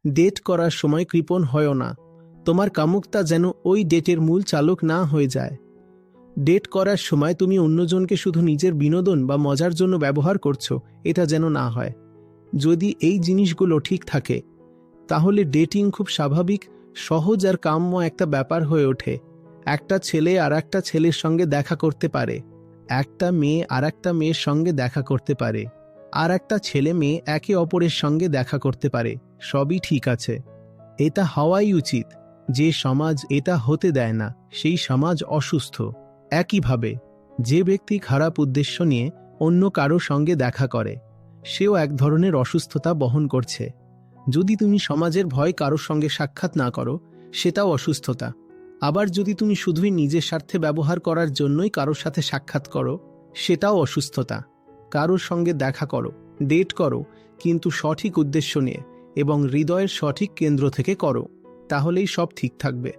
Date করার সময় কৃপণ হয়ও না। তোমার কামুকতা যেন ওই ডেটের মূল চালক না হয়ে যায়। ডেট করার সময় তুমি অন্যজনকে শুধু নিজের বিনোদন বা মজার জন্য ব্যবহার করছো, এটা যেন না হয়। যদি এই জিনিসগুলো ঠিক থাকে তাহলে ডেটিং খুব স্বাভাবিক, সহজ আর কাম্য একটা ব্যাপার হয়ে ওঠে। একটা ছেলে আর একটা ছেলের সঙ্গে দেখা করতে পারে, একটা মেয়ে আর একটা মেয়ের সঙ্গে দেখা করতে পারে, আর একটা ছেলে মেয়ে একে অপরের সঙ্গে দেখা করতে পারে। সবই ঠিক আছে, এটা হওয়াই উচিত। যে সমাজ এটা হতে দেয় না সেই সমাজ অসুস্থ। একইভাবে যে ব্যক্তি খারাপ উদ্দেশ্য নিয়ে অন্য কারো সঙ্গে দেখা করে সেও এক ধরনের অসুস্থতা বহন করছে। যদি তুমি সমাজের ভয় কারোর সঙ্গে সাক্ষাৎ না করো সেটাও অসুস্থতা। আবার যদি তুমি শুধুই নিজের স্বার্থে ব্যবহার করার জন্যই কারোর সাথে সাক্ষাৎ করো সেটাও অসুস্থতা। কারোর সঙ্গে দেখা করো, ডেট করো, কিন্তু সঠিক উদ্দেশ্য নিয়ে এবং হৃদয়ের সঠিক কেন্দ্র থেকে করো, তাহলেই সব ঠিক থাকবে।